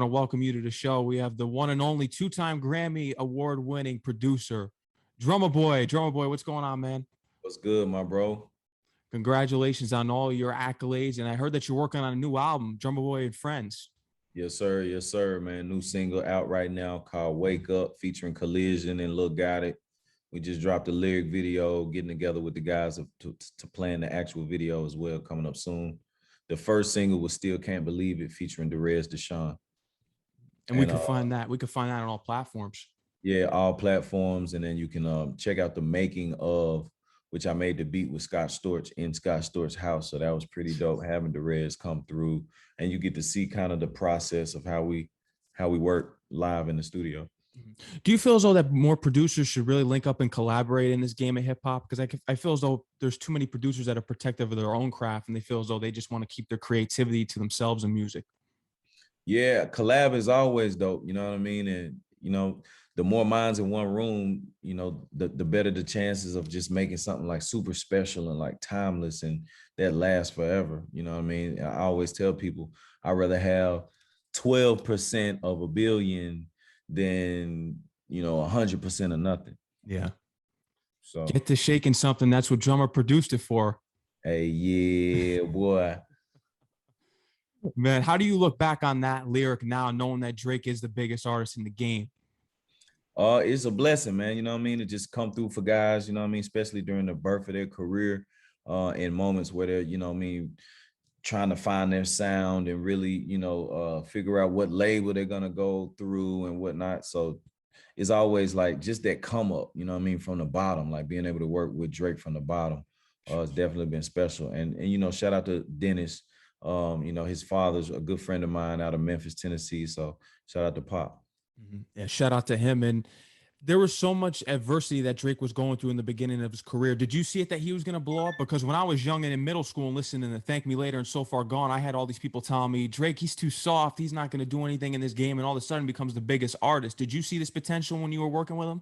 to welcome you to the show. We have the one and only two-time Grammy Award-winning producer, Drumma Boy. Drumma Boy, what's going on, man? What's good, my bro? Congratulations on all your accolades. And I heard that you're working on a new album, Drumma Boy and Friends. Yes, sir. Yes, sir, man. New single out right now called Wake Up, featuring Collision and Lil Got It. We just dropped a lyric video, getting together with the guys to plan the actual video as well, coming up soon. The first single was Still Can't Believe It, featuring Derez Deshawn. And we can find that. We can find that on all platforms. Yeah, all platforms. And then you can check out the making of, which I made the beat with Scott Storch in Scott Storch's house. So that was pretty dope, having Derez come through, and you get to see kind of the process of how we work live in the studio. Do you feel as though that more producers should really link up and collaborate in this game of hip hop? Because I feel as though there's too many producers that are protective of their own craft, and they feel as though they just want to keep their creativity to themselves in music. Yeah, collab is always dope. You know what I mean? And, you know, the more minds in one room, you know, the better the chances of just making something like super special and like timeless and that lasts forever. You know what I mean? I always tell people I'd rather have 12% of a billion than, you know, 100% of nothing. Yeah. So get to shaking something. That's what Drumma produced it for. Hey, yeah, boy. Man, how do you look back on that lyric now, knowing that Drake is the biggest artist in the game? It's a blessing, man. You know what I mean? To just come through for guys, you know what I mean? Especially during the birth of their career, in moments where they're, you know what I mean, trying to find their sound and really, you know, figure out what label they're going to go through and whatnot. So it's always like just that come up, you know what I mean, from the bottom, like being able to work with Drake from the bottom. It's definitely been special. And, you know, shout out to Dennis. You know, his father's a good friend of mine out of Memphis, Tennessee. So shout out to Pop. Yeah, shout out to him. And there was so much adversity that Drake was going through in the beginning of his career. Did you see it that he was going to blow up? Because when I was young and in middle school and listening to Thank Me Later and So Far Gone, I had all these people telling me, Drake, he's too soft. He's not going to do anything in this game. And all of a sudden becomes the biggest artist. Did you see this potential when you were working with him?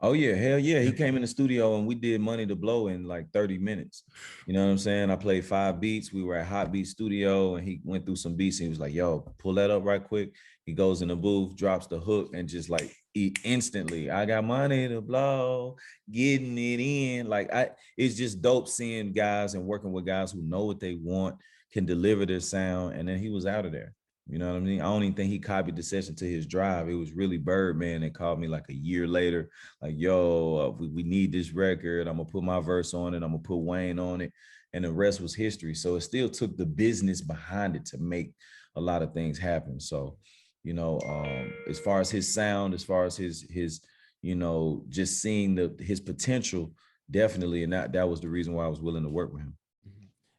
Oh yeah, hell yeah. He came in the studio and we did Money to Blow in like 30 minutes. You know what I'm saying? I played 5 beats. We were at Hot Beat Studio and he went through some beats and he was like, yo, pull that up right quick. He goes in the booth, drops the hook, and just like instantly, I got money to blow, getting it in. Like it's just dope seeing guys and working with guys who know what they want, can deliver their sound. And then he was out of there. You know what I mean? I don't even think he copied the session to his drive. It was really Birdman that called me like a year later, like, yo, we need this record. I'm going to put my verse on it. I'm going to put Wayne on it. And the rest was history. So it still took the business behind it to make a lot of things happen. So, you know, as far as his sound, as far as his, you know, just seeing his potential, definitely. And that was the reason why I was willing to work with him.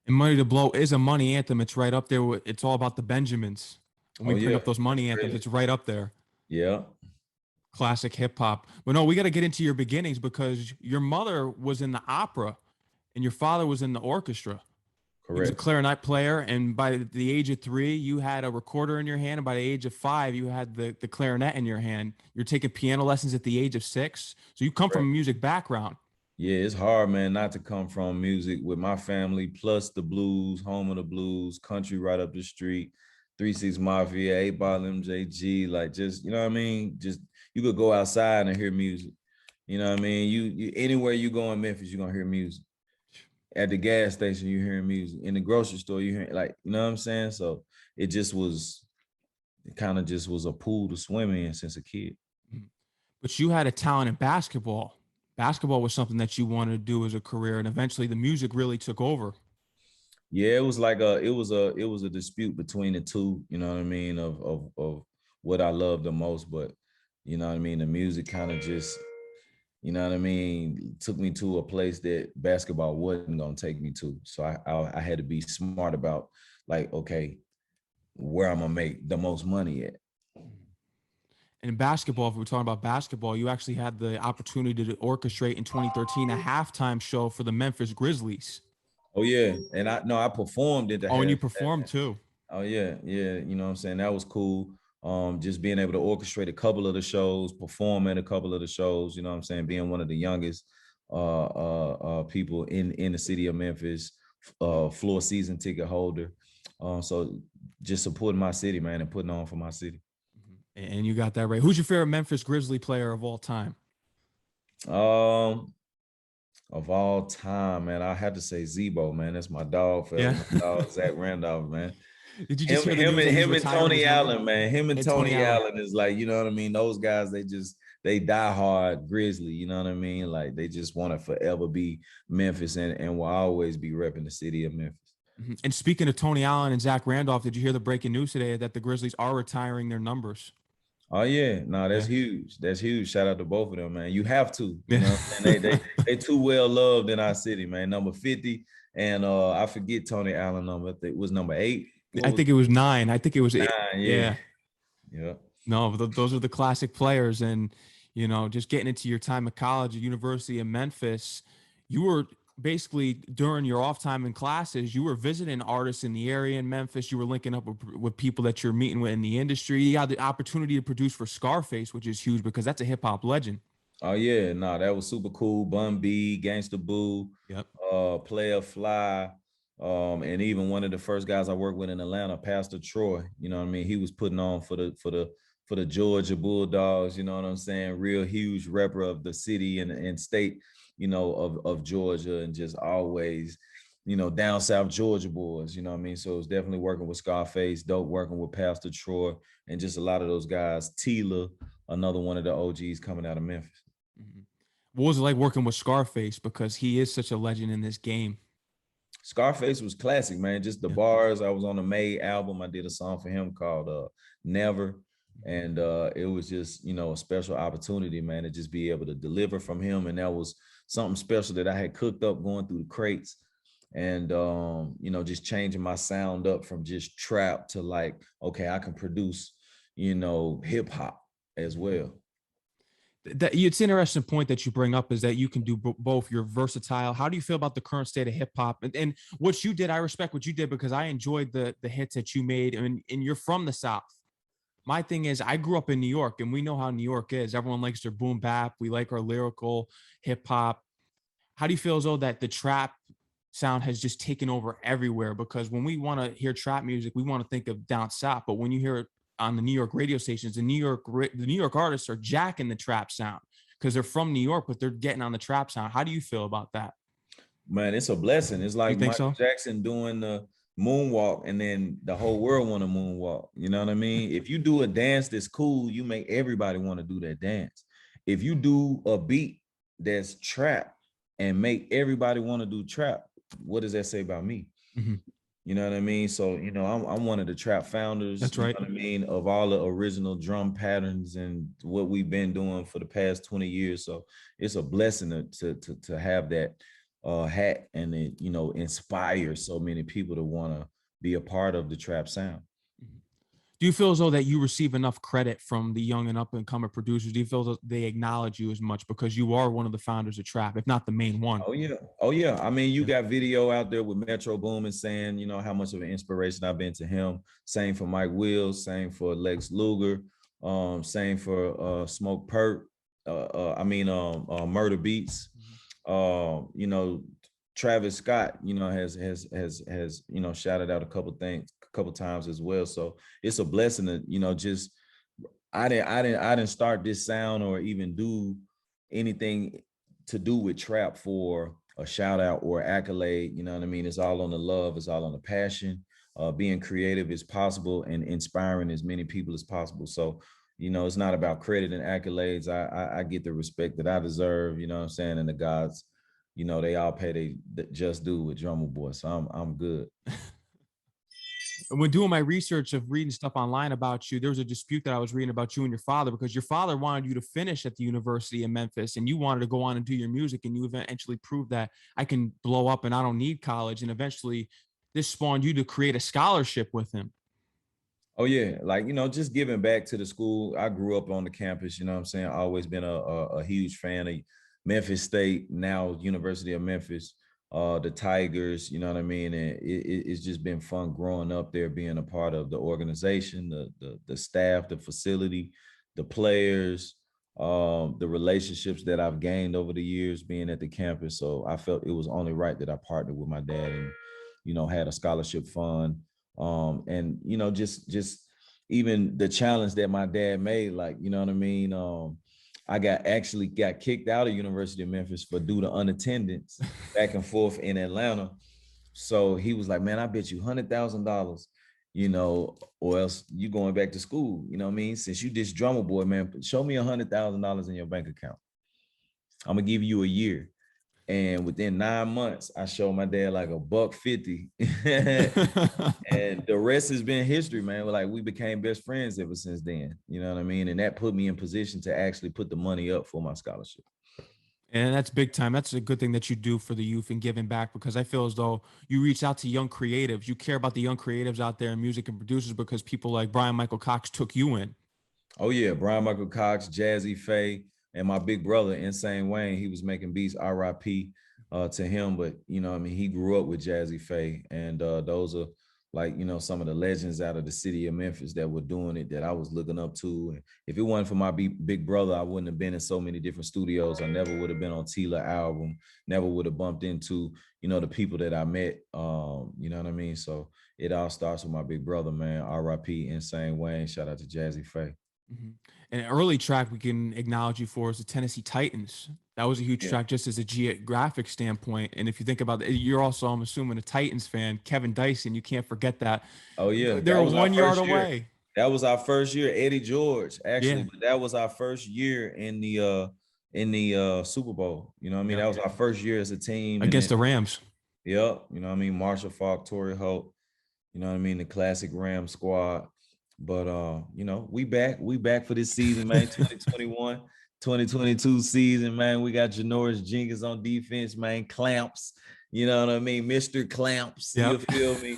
And Money to Blow is a money anthem. It's right up there. It's all about the Benjamins. When we bring up those money anthems, it's right up there. Yeah. Classic hip hop. But no, we got to get into your beginnings because your mother was in the opera and your father was in the orchestra. Correct. He was a clarinet player. And by the age of 3, you had a recorder in your hand. And by the age of 5, you had the clarinet in your hand. You're taking piano lessons at the age of 6. So you come from a music background. Yeah, it's hard, man, not to come from music with my family, plus the blues, home of the blues, country right up the street. 3-6 Mafia, 8 Ball MJG, like just, you know what I mean? Just, you could go outside and hear music. You know what I mean? You anywhere you go in Memphis, you're gonna hear music. At the gas station, you're hearing music. In the grocery store, you hear, like, you know what I'm saying? So it kind of just was a pool to swim in since a kid. But you had a talent in basketball. Basketball was something that you wanted to do as a career, and eventually the music really took over. Yeah, it was like it was a dispute between the two, you know what I mean, of what I love the most. But you know what I mean, the music kind of just, you know what I mean, took me to a place that basketball wasn't gonna take me to. So I had to be smart about, like, okay, where I'm gonna make the most money at. And in basketball, if we're talking about basketball, you actually had the opportunity to orchestrate in 2013 a halftime show for the Memphis Grizzlies. Oh yeah, and I performed at the. Oh, and you performed too. Oh yeah, you know what I'm saying, that was cool. Just being able to orchestrate a couple of the shows, perform at a couple of the shows, you know what I'm saying, being one of the youngest people in the city of Memphis, floor season ticket holder. So just supporting my city, man, and putting on for my city. And you got that right. Who's your favorite Memphis Grizzly player of all time? Um, of all time, man, I had to say Zebo, man. That's my dog forever. Yeah. My dog, Zach Randolph, man. Did you just Him, hear the him, news and that he's him and retiring Tony his number? Allen, man. Him and Tony Tony Allen. Allen is like, you know what I mean? Those guys, they die hard Grizzly, you know what I mean? Like they just want to forever be Memphis and will always be repping the city of Memphis. And speaking of Tony Allen and Zach Randolph, did you hear the breaking news today that the Grizzlies are retiring their numbers? Oh yeah, no, that's Yeah. huge. That's huge. Shout out to both of them, man. You have to, you Yeah. know, and they too well loved in our city, man. Number 50, and I forget Tony Allen number. It was number 8. I think it was 9. I think it was 8. 9, Yeah. Yeah. No, those are the classic players. And, you know, just getting into your time at college at University of Memphis, you were basically during your off time in classes, you were visiting artists in the area in Memphis. You were linking up with people that you're meeting with in the industry. You had the opportunity to produce for Scarface, which is huge because that's a hip hop legend. Oh yeah, no, that was super cool. Bun B, Gangsta Boo, Yep. Player Fly, and even one of the first guys I worked with in Atlanta, Pastor Troy. You know what I mean? He was putting on for the Georgia Bulldogs. You know what I'm saying? Real huge rapper of the city and state, you know, of Georgia, and just always, you know, down south Georgia boys. You know what I mean? So it was definitely working with Scarface, dope working with Pastor Troy, and just a lot of those guys. Tila, another one of the OGs coming out of Memphis. What was it like working with Scarface? Because he is such a legend in this game. Scarface was classic, man. Just the bars. I was on the May album. I did a song for him called Never. And it was just, you know, a special opportunity, man, to just be able to deliver from him. And that was something special that I had cooked up going through the crates. And you know, just changing my sound up from just trap to like, okay, I can produce, you know, hip hop as well. That it's an interesting point that you bring up is that you can do both. You're versatile. How do you feel about the current state of hip hop and what you did? I respect what you did because I enjoyed the hits that you made, and you're from the South. My thing is, I grew up in New York, and we know how New York is. Everyone likes their boom bap. We like our lyrical hip hop. How do you feel as though that the trap sound has just taken over everywhere? Because when we want to hear trap music, we want to think of down south, but when you hear it on the New York radio stations, the New York artists are jacking the trap sound because they're from New York, but they're getting on the trap sound. How do you feel about that? Man, it's a blessing. It's like Michael Jackson doing the moonwalk, and then the whole world want to moonwalk. You know what I mean? If you do a dance that's cool, you make everybody want to do that dance. If you do a beat that's trap and make everybody want to do trap, what does that say about me? Mm-hmm. You know what I mean? So, you know, I'm one of the trap founders. That's right. You know what I mean? Of all the original drum patterns and what we've been doing for the past 20 years. So it's a blessing to have that hat, and it, you know, inspires so many people to want to be a part of the trap sound. Do you feel as though that you receive enough credit from the young and up and coming producers? Do you feel that they acknowledge you as much because you are one of the founders of trap, if not the main one? Oh yeah. Oh yeah. I mean, you got video out there with Metro Boomin saying, you know, how much of an inspiration I've been to him. Same for Mike Wills, same for Lex Luger, same for Smoke Perk, Murder Beats. You know, Travis Scott, you know, has you know, shouted out a couple times as well. So it's a blessing to, you know, just I didn't start this sound or even do anything to do with trap for a shout out or accolade. You know what I mean? It's all on the love, it's all on the passion. Being creative is possible and inspiring as many people as possible. So, you know, it's not about credit and accolades. I get the respect that I deserve, you know what I'm saying? And the gods, you know, they all pay they just due with Drumma Boy. So I'm good. When doing my research of reading stuff online about you, there was a dispute that I was reading about you and your father because your father wanted you to finish at the University of Memphis and you wanted to go on and do your music, and you eventually proved that I can blow up and I don't need college. And eventually this spawned you to create a scholarship with him. Oh yeah, like, you know, just giving back to the school. I grew up on the campus, you know what I'm saying? Always been a huge fan of Memphis State, now University of Memphis, the Tigers, you know what I mean? And it's just been fun growing up there, being a part of the organization, the staff, the facility, the players, the relationships that I've gained over the years being at the campus. So I felt it was only right that I partnered with my dad and, you know, had a scholarship fund. And, you know, just even the challenge that my dad made, like, you know what I mean? I actually got kicked out of University of Memphis for due to unattendance back and forth in Atlanta. So he was like, man, I bet you $100,000, you know, or else you going back to school. You know what I mean? Since you this Drumma Boy, man, show me $100,000 in your bank account. I'm gonna give you a year. And within 9 months, I showed my dad like $150. And the rest has been history, man. Like, we became best friends ever since then. You know what I mean? And that put me in position to actually put the money up for my scholarship. And that's big time. That's a good thing that you do for the youth and giving back, because I feel as though you reach out to young creatives. You care about the young creatives out there in music and producers, because people like Brian Michael Cox took you in. Oh yeah, Brian Michael Cox, Jazzy Faye, and my big brother, Insane Wayne. He was making beats, RIP to him. But, you know, I mean, he grew up with Jazzy Faye, and those are, like, you know, some of the legends out of the city of Memphis that were doing it that I was looking up to. And if it wasn't for my big brother, I wouldn't have been in so many different studios. I never would have been on Tila album, never would have bumped into, you know, the people that I met. You know what I mean? So it all starts with my big brother, man. RIP, Insane Wayne. Shout out to Jazzy Faye. Mm-hmm. An early track we can acknowledge you for is the Tennessee Titans. That was a huge track just as a geographic standpoint. And if you think about it, you're also, I'm assuming, a Titans fan. Kevin Dyson, you can't forget that. Oh yeah, They're 1 yard away. That was our first year. Eddie George, actually, Yeah. but that was our first year in the Super Bowl. You know what I mean? That was our first year as a team Against the Rams. Yep. You know what I mean? Marshall Faulk, Torrey Holt, you know what I mean? The classic Ram squad. But you know, we back for this season, man. 2021, 2022 season, man. We got Janoris Jenkins on defense, man. Clamps, you know what I mean? Mr. Clamps, you feel me?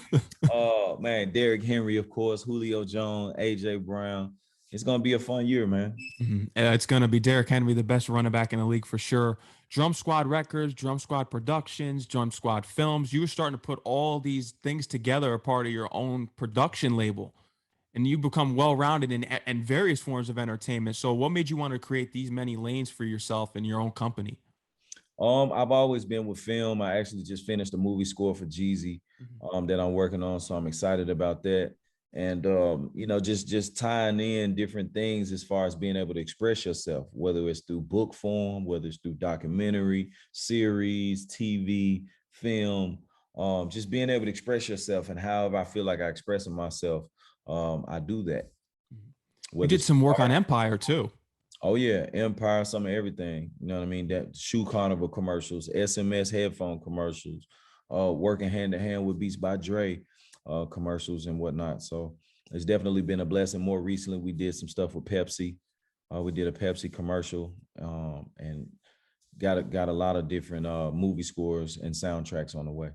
Man, Derrick Henry, of course, Julio Jones, AJ Brown. It's gonna be a fun year, man. Mm-hmm. It's gonna be Derrick Henry, the best running back in the league for sure. Drum Squad Records, Drum Squad Productions, Drum Squad Films. You were starting to put all these things together, a part of your own production label, and you become well-rounded in various forms of entertainment. So what made you want to create these many lanes for yourself in your own company? I've always been with film. I actually just finished a movie score for Jeezy that I'm working on, so I'm excited about that. And you know, just tying in different things as far as being able to express yourself, whether it's through book form, whether it's through documentary, series, TV, film, just being able to express yourself. And however I feel like I expressing myself, I do that. We did some work on Empire too. Oh yeah, Empire, some of everything. You know what I mean? That Shoe Carnival commercials, SMS headphone commercials, working hand in hand with Beats by Dre commercials and whatnot. So it's definitely been a blessing. More recently, we did some stuff with Pepsi. We did a Pepsi commercial and got a lot of different movie scores and soundtracks on the way.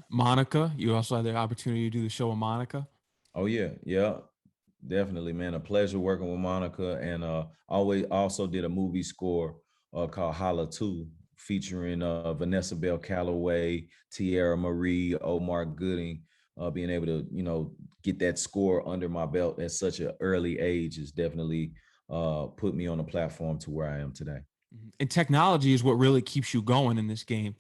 Monica, you also had the opportunity to do the show with Monica. Oh yeah, yeah. Definitely, man. A pleasure working with Monica, and always also did a movie score called Holla 2, featuring Vanessa Bell Calloway, Tierra Marie, Omar Gooding. Being able to, you know, get that score under my belt at such an early age is definitely put me on a platform to where I am today. And technology is what really keeps you going in this game.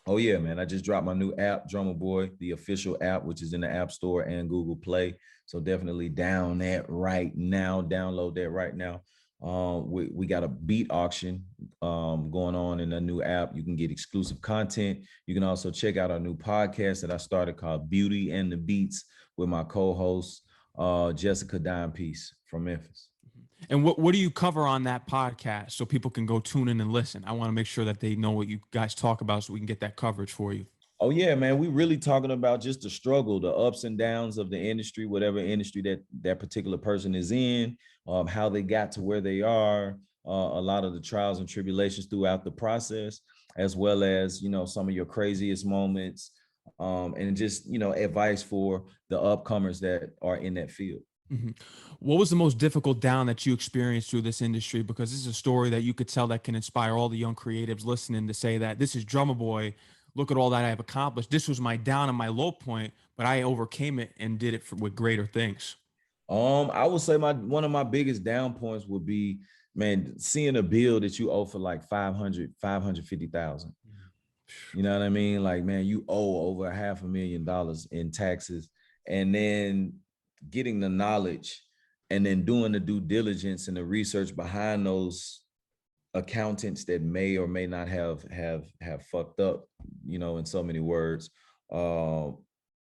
Oh yeah, man. I just dropped my new app, Drumma Boy, the official app, which is in the App Store and Google Play. So definitely down that right now. Download that right now. We got a beat auction going on in the new app. You can get exclusive content. You can also check out our new podcast that I started called Beauty and the Beats with my co-host, Jessica Dimepiece from Memphis. And what do you cover on that podcast so people can go tune in and listen? I want to make sure that they know what you guys talk about so we can get that coverage for you. Oh yeah, man. We really talking about just the struggle, the ups and downs of the industry, whatever industry that particular person is in, how they got to where they are, a lot of the trials and tribulations throughout the process, as well as, you know, some of your craziest moments, and just, you know, advice for the upcomers that are in that field. Mm-hmm. What was the most difficult down that you experienced through this industry? Because this is a story that you could tell that can inspire all the young creatives listening to say that this is Drumma Boy. Look at all that I've accomplished. This was my down and my low point, but I overcame it and did it with greater things. I would say one of my biggest down points would be, man, seeing a bill that you owe for like 550,000. You know what I mean? Like, man, you owe over $500,000 in taxes, and then getting the knowledge and then doing the due diligence and the research behind those accountants that may or may not have fucked up, you know, in so many words, and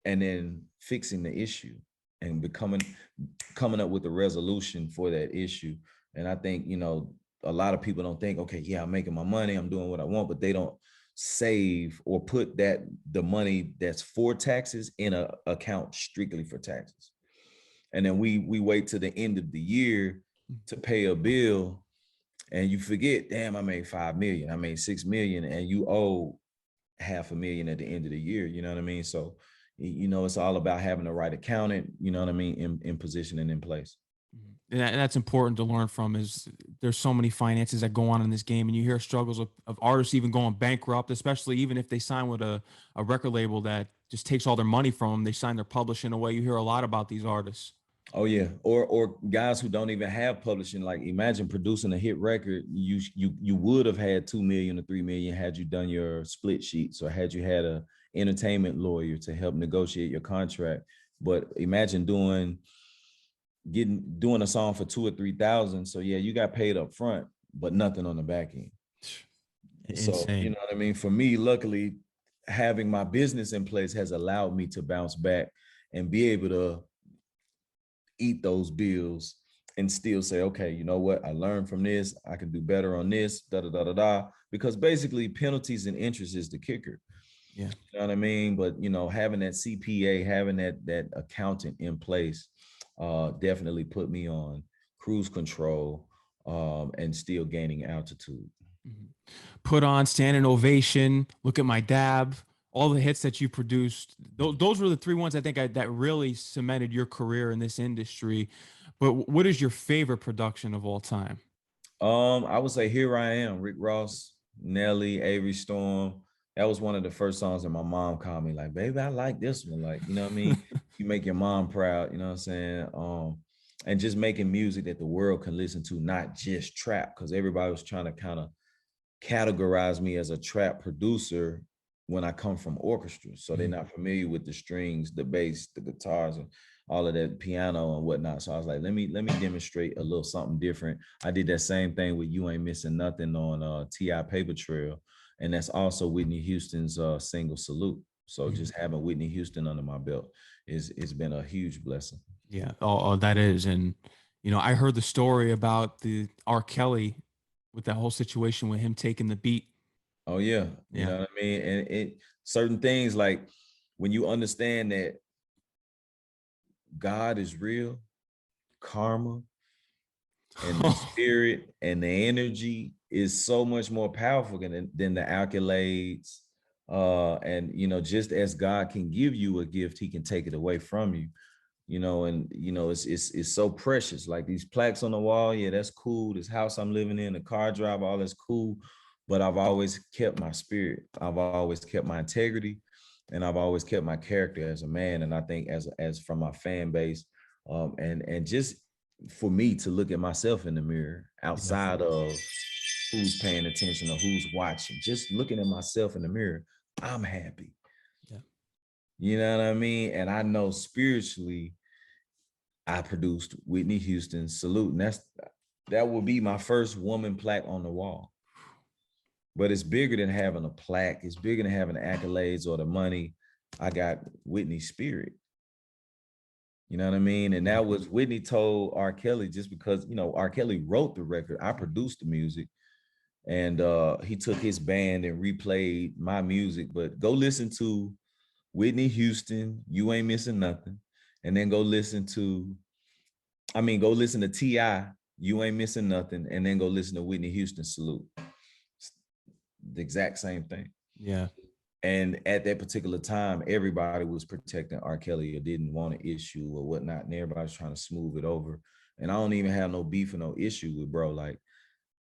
then fixing the issue and coming up with a resolution for that issue. And I think, you know, a lot of people don't think, okay, yeah, I'm making my money, I'm doing what I want, but they don't save or put the money that's for taxes in a account strictly for taxes. And then we wait to the end of the year to pay a bill, and you forget, damn, I made 5 million, I made 6 million, and you owe $500,000 at the end of the year. You know what I mean? So, you know, it's all about having the right accountant, you know what I mean, in position and in place. And that's important to learn from. Is there's so many finances that go on in this game, and you hear struggles of artists even going bankrupt, especially even if they sign with a record label that just takes all their money from them. They sign their publishing away. You hear a lot about these artists. Oh yeah, or guys who don't even have publishing. Like, imagine producing a hit record. You would have had 2 million or 3 million had you done your split sheets, or had you had a entertainment lawyer to help negotiate your contract. But imagine doing a song for 2,000 or 3,000. So yeah, you got paid up front, but nothing on the back end. Insane. So, you know what I mean? For me, luckily, having my business in place has allowed me to bounce back and be able to eat those bills and still say, okay, you know what? I learned from this. I can do better on this, because basically penalties and interest is the kicker. Yeah. You know what I mean? But, you know, having that CPA, having that accountant in place, definitely put me on cruise control, and still gaining altitude. Put on Standing Ovation, Look at My Dab, all the hits that you produced. Those were the three ones I think that really cemented your career in this industry. But what is your favorite production of all time? I would say Here I Am, Rick Ross, Nelly, Avery Storm. That was one of the first songs that my mom called me like, baby, I like this one. Like, you know what I mean? You make your mom proud, you know what I'm saying? And just making music that the world can listen to, not just trap, because everybody was trying to kind of categorize me as a trap producer when I come from orchestra. So they're not familiar with the strings, the bass, the guitars, and all of that piano and whatnot. So I was like, let me demonstrate a little something different. I did that same thing with You Ain't Missing Nothing on T.I. Paper Trail. And that's also Whitney Houston's single Salute. So just having Whitney Houston under my belt it's been a huge blessing. Yeah. Oh, that is. And, you know, I heard the story about the R. Kelly with that whole situation with him taking the beat. Oh yeah. You know what I mean? And certain things, like when you understand that God is real, karma and the spirit and the energy is so much more powerful than the accolades. And, you know, just as God can give you a gift, he can take it away from you, you know, and, you know, it's so precious. Like these plaques on the wall. Yeah, that's cool. This house I'm living in, the car drive, all that's cool. But I've always kept my spirit. I've always kept my integrity, and I've always kept my character as a man. And I think as from my fan base, and just for me to look at myself in the mirror outside of who's paying attention or who's watching, just looking at myself in the mirror, I'm happy. Yeah. You know what I mean? And I know spiritually, I produced Whitney Houston's Salute, and that will be my first woman plaque on the wall. But it's bigger than having a plaque. It's bigger than having the accolades or the money. I got Whitney's spirit. You know what I mean? And that was Whitney told R. Kelly, just because, you know, R. Kelly wrote the record. I produced the music. And he took his band and replayed my music. But go listen to Whitney Houston, You Ain't Missing Nothing. And then go listen to T.I., You Ain't Missing Nothing. And then go listen to Whitney Houston, Salute. The exact same thing. Yeah. And at that particular time, everybody was protecting R. Kelly or didn't want an issue or whatnot. And everybody's trying to smooth it over. And I don't even have no beef or no issue with bro. Like,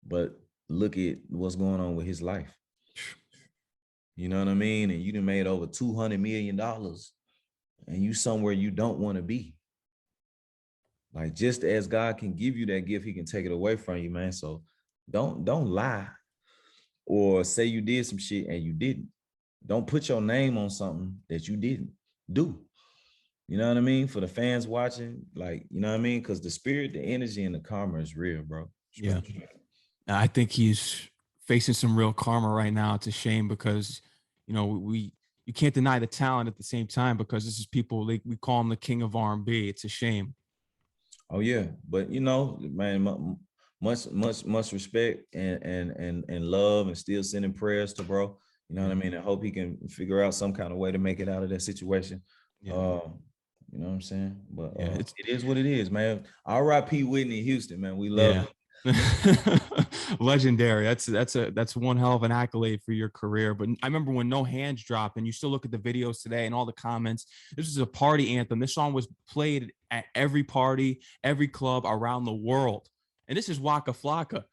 but look at what's going on with his life. You know what I mean? And you done made over $200 million and you somewhere you don't want to be. Like, just as God can give you that gift, he can take it away from you, man. So don't lie or say you did some shit and you didn't. Don't put your name on something that you didn't do. You know what I mean? For the fans watching, like, you know what I mean? Because the spirit, the energy, and the karma is real, bro. Yeah. I think he's facing some real karma right now. It's a shame because, you can't deny the talent at the same time, because this is people, like, we call him the king of R&B. It's a shame. Oh yeah, but man, much respect and love, and still sending prayers to bro. You know what I mean? I hope he can figure out some kind of way to make it out of that situation. Yeah. You know what I'm saying? But Yeah, it is what it is, man. R.I.P. Whitney Houston, man. We love yeah. Legendary. That's one hell of an accolade for your career. But I remember when No Hands dropped, and you still look at the videos today and all the comments. This is a party anthem. This song was played at every party, every club around the world. And this is Waka Flocka.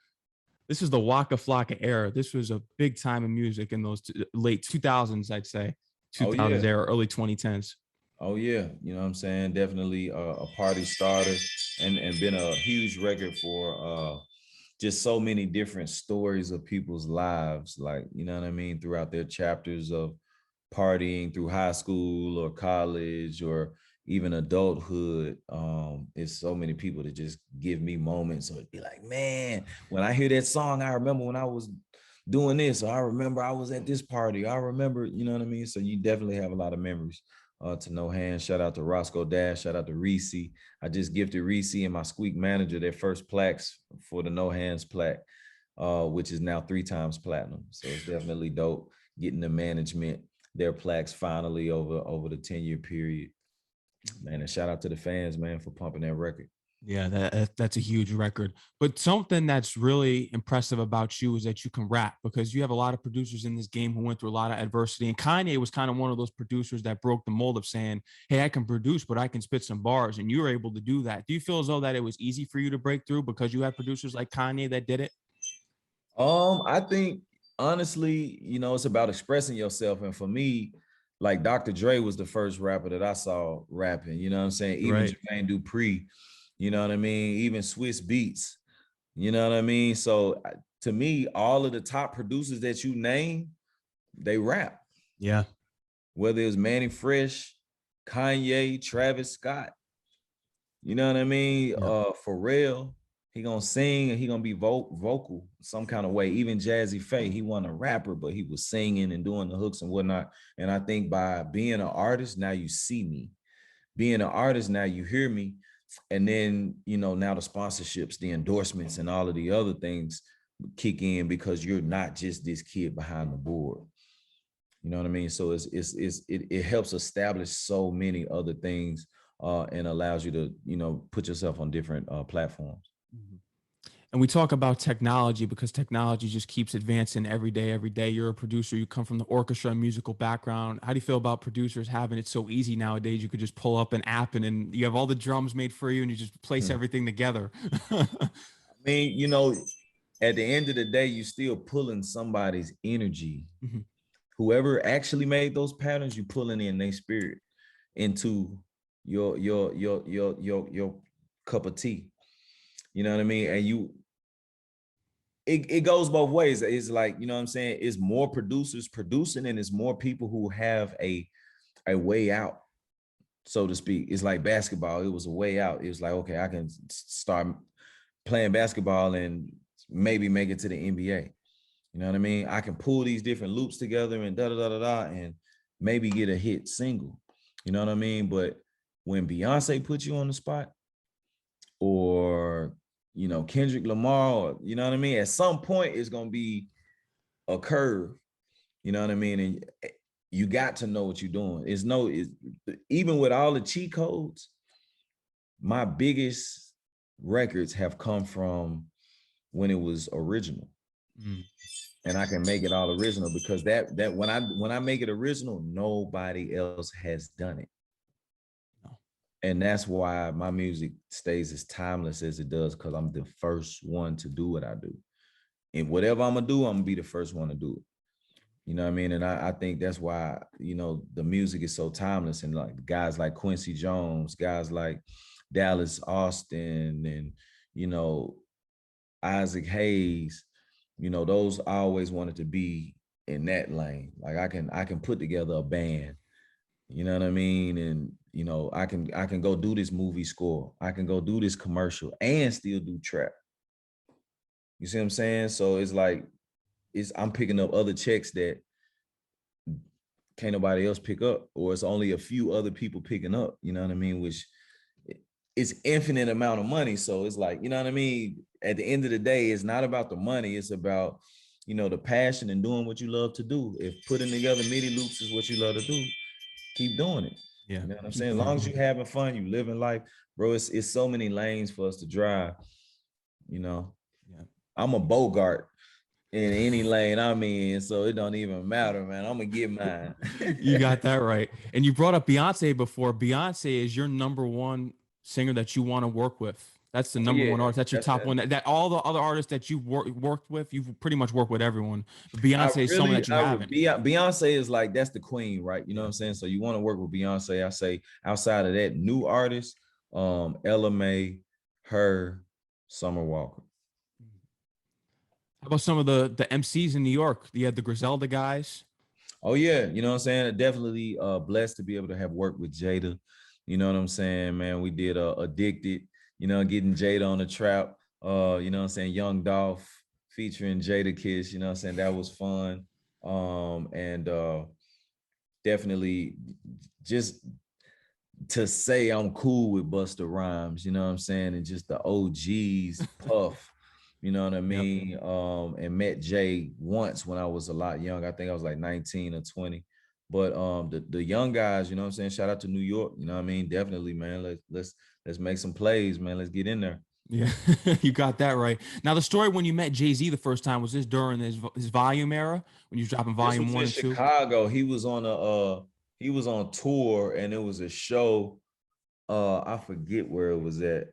This is the Waka Flocka era. This was a big time in music in those late 2000s, I'd say. 2000s era, early 2010s. Oh yeah, you know what I'm saying? Definitely a party starter, and been a huge record for just so many different stories of people's lives, like, you know what I mean, throughout their chapters of partying through high school or college or even adulthood. It's so many people that just give me moments, or be like, man, when I hear that song, I remember when I was doing this, or I remember I was at this party. I remember, you know what I mean? So you definitely have a lot of memories. To No Hands. Shout out to Roscoe Dash. Shout out to Reese. I just gifted Reese and my Squeak manager their first plaques for the No Hands plaque, which is now 3 times platinum. So it's definitely dope getting the management their plaques finally over the 10-year period. Man, and shout out to the fans, man, for pumping that record. Yeah, that's a huge record. But something that's really impressive about you is that you can rap, because you have a lot of producers in this game who went through a lot of adversity. And Kanye was kind of one of those producers that broke the mold of saying, hey, I can produce, but I can spit some bars. And you were able to do that. Do you feel as though that it was easy for you to break through because you had producers like Kanye that did it? I think honestly, it's about expressing yourself. And for me, like Dr. Dre was the first rapper that I saw rapping, you know what I'm saying? Even Right. Jermaine Dupri, you know what I mean? Even Swiss Beats, you know what I mean? So to me, all of the top producers that you name, they rap. Yeah. Whether it's Manny Fresh, Kanye, Travis Scott, you know what I mean? Yeah. Pharrell, he gonna sing and he gonna be vocal some kind of way. Even Jazzy Faye, he wasn't a rapper, but he was singing and doing the hooks and whatnot. And I think by being an artist, now you see me. Being an artist, now you hear me. And then, now the sponsorships, the endorsements, and all of the other things kick in, because you're not just this kid behind the board. You know what I mean? So it helps establish so many other things, and allows you to, put yourself on different platforms. Mhm. And we talk about technology because technology just keeps advancing every day, every day. You're a producer, you come from the orchestra and musical background. How do you feel about producers having it so easy nowadays? You could just pull up an app, and you have all the drums made for you, and you just place everything together. I mean, at the end of the day, you're still pulling somebody's energy. Mhm. Whoever actually made those patterns, you pulling in their spirit into your cup of tea. You know what I mean? And it goes both ways. It's like, you know what I'm saying? It's more producers producing, and it's more people who have a way out, so to speak. It's like basketball. It was a way out. It was like, okay, I can start playing basketball and maybe make it to the NBA. You know what I mean? I can pull these different loops together and da and maybe get a hit single. You know what I mean? But when Beyonce puts you on the spot, or Kendrick Lamar, or, you know what I mean? At some point, it's gonna be a curve. You know what I mean? And you got to know what you're doing. Even with all the cheat codes, my biggest records have come from when it was original. Mm. And I can make it all original, because that when I make it original, nobody else has done it. No. And that's why my music stays as timeless as it does, because I'm the first one to do what I do. And whatever I'm gonna do, I'm gonna be the first one to do it. You know what I mean? And I think that's why, the music is so timeless. And like guys like Quincy Jones, guys like Dallas Austin, and, Isaac Hayes, those I always wanted to be in that lane. Like I can put together a band, you know what I mean? And You know, I can go do this movie score. I can go do this commercial and still do trap. You see what I'm saying? So it's like I'm picking up other checks that can't nobody else pick up, or it's only a few other people picking up. You know what I mean? Which it's infinite amount of money. So it's like, you know what I mean? At the end of the day, it's not about the money. It's about, you know, the passion and doing what you love to do. If putting together MIDI loops is what you love to do, keep doing it. Yeah. You know what I'm saying? As long as you having fun, you living life, bro, it's so many lanes for us to drive, you know? Yeah. I'm a Bogart in any lane I'm in, so it don't even matter, man. I'm gonna get mine. You got that right. And you brought up Beyonce before. Beyonce is your number one singer that you want to work with. That's the number one artist. That's your top one. That all the other artists that you've worked with, you've pretty much worked with everyone. But Beyonce is someone that you haven't. Beyonce is like, that's the queen, right? You know what I'm saying? So you want to work with Beyonce. I say outside of that, new artists, Ella Mai, her, Summer Walker. How about some of the MCs in New York? You had the Griselda guys. Oh yeah, you know what I'm saying? Definitely blessed to be able to have worked with Jada. You know what I'm saying, man? We did Addicted, you know, getting Jada on the trap. You know what I'm saying? Young Dolph featuring Jada Kiss, you know what I'm saying? That was fun. And definitely just to say I'm cool with Busta Rhymes, you know what I'm saying? And just the OGs, Puff. You know what I mean? Yep. And met Jay once when I was a lot young. I think I was like 19 or 20. But the young guys, you know what I'm saying? Shout out to New York. You know what I mean? Definitely, man. Let's make some plays, man. Let's get in there. Yeah, you got that right. Now, the story when you met Jay-Z the first time, was this during his Volume era when you was dropping Volume 1 and 2? Chicago. He was on tour, and it was a show. I forget where it was at.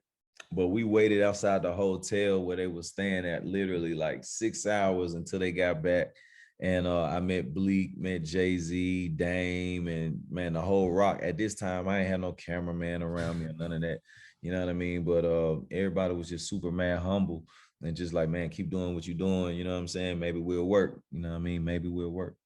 But we waited outside the hotel where they were staying at literally like 6 hours until they got back. And I met Bleak, met Jay-Z, Dame, and man, the whole rock. At this time, I ain't had no cameraman around me or none of that. You know what I mean? But everybody was just super mad humble and just like, man, keep doing what you're doing. You know what I'm saying? Maybe we'll work. You know what I mean? Maybe we'll work.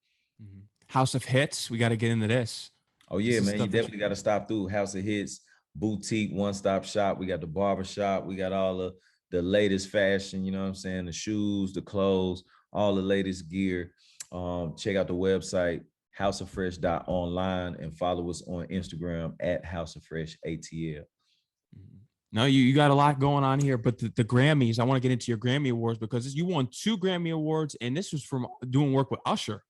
House of Hits. We got to get into this. Oh yeah, man. You definitely got to stop through House of Hits. Boutique, one-stop shop. We got the barber shop. We got all of the latest fashion, you know what I'm saying? The shoes, the clothes, all the latest gear. Check out the website, houseoffresh.online, and follow us on Instagram at houseoffreshatl. No, you got a lot going on here, but the Grammys, I want to get into your Grammy Awards because you won 2 Grammy Awards, and this was from doing work with Usher.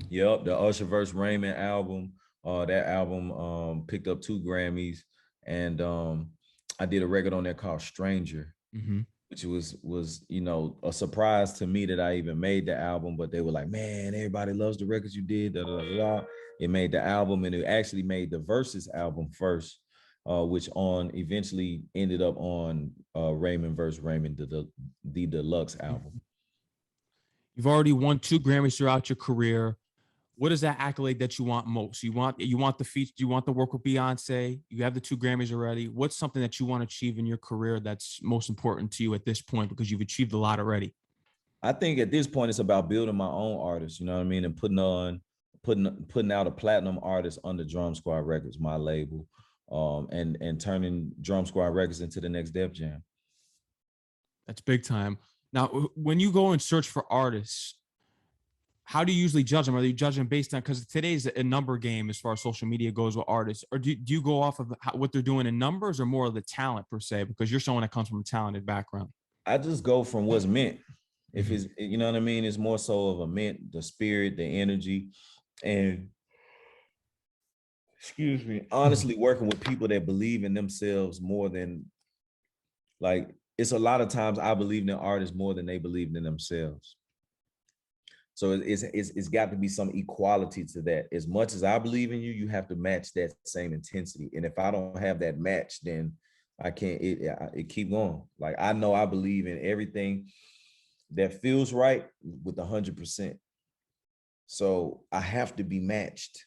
Yep, the Usher vs. Raymond album. That album picked up 2 Grammys. And I did a record on there called Stranger, which was, you know, a surprise to me that I even made the album. But they were like, man, everybody loves the records you did. Da, da, da, da. It made the album, and it actually made the Versus album first, which eventually ended up on Raymond vs. Raymond, the deluxe album. You've already won 2 Grammys throughout your career. What is that accolade that you want most? You want the feature, you want the work with Beyonce, you have the 2 Grammys already. What's something that you want to achieve in your career that's most important to you at this point, because you've achieved a lot already? I think at this point it's about building my own artists, you know what I mean? And putting out a platinum artist under Drum Squad Records, my label, and turning Drum Squad Records into the next Def Jam. That's big time. Now, when you go and search for artists, how do you usually judge them? Are you judging based on, because today's a number game as far as social media goes with artists, or do you go off of what they're doing in numbers, or more of the talent per se, because you're someone that comes from a talented background? I just go from what's meant. If it's, you know what I mean, it's more so of a meant, the spirit, the energy, and excuse me, honestly working with people that believe in themselves more than, like, it's a lot of times I believe in artists more than they believe in themselves. So it's got to be some equality to that. As much as I believe in you, you have to match that same intensity. And if I don't have that match, then I can't, it keep going. Like, I know I believe in everything that feels right with 100%. So I have to be matched.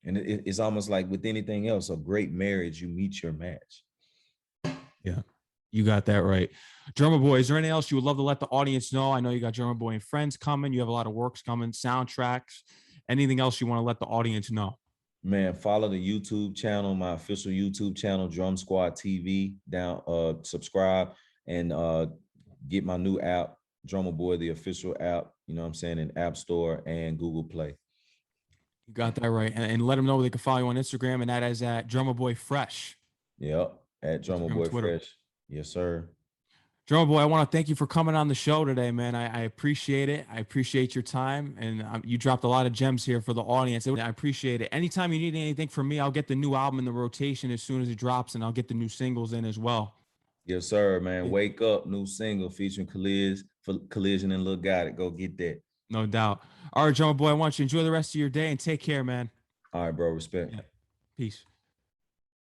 And it's almost like with anything else, a great marriage, you meet your match. Yeah. You got that right. Drumma Boy, is there anything else you would love to let the audience know? I know you got Drumma Boy and Friends coming. You have a lot of works coming, soundtracks. Anything else you want to let the audience know? Man, follow the YouTube channel, my official YouTube channel, Drum Squad TV. Subscribe and get my new app, Drumma Boy, the official app. You know what I'm saying, in App Store and Google Play. You got that right, and let them know they can follow you on Instagram, and that is at Drumma Boy Fresh. Yep, at Drumma Boy Twitter. Fresh. Yes, sir. Drumma Boy, I want to thank you for coming on the show today, man. I appreciate it. I appreciate your time, and you dropped a lot of gems here for the audience. I appreciate it. Anytime you need anything from me, I'll get the new album in the rotation as soon as it drops, and I'll get the new singles in as well. Yes, sir, man. Wake Up, new single featuring Collision and Lil Got It. Go get that. No doubt. All right, Drumma Boy, I want you to enjoy the rest of your day and take care, man. All right, bro. Respect. Yeah. Peace.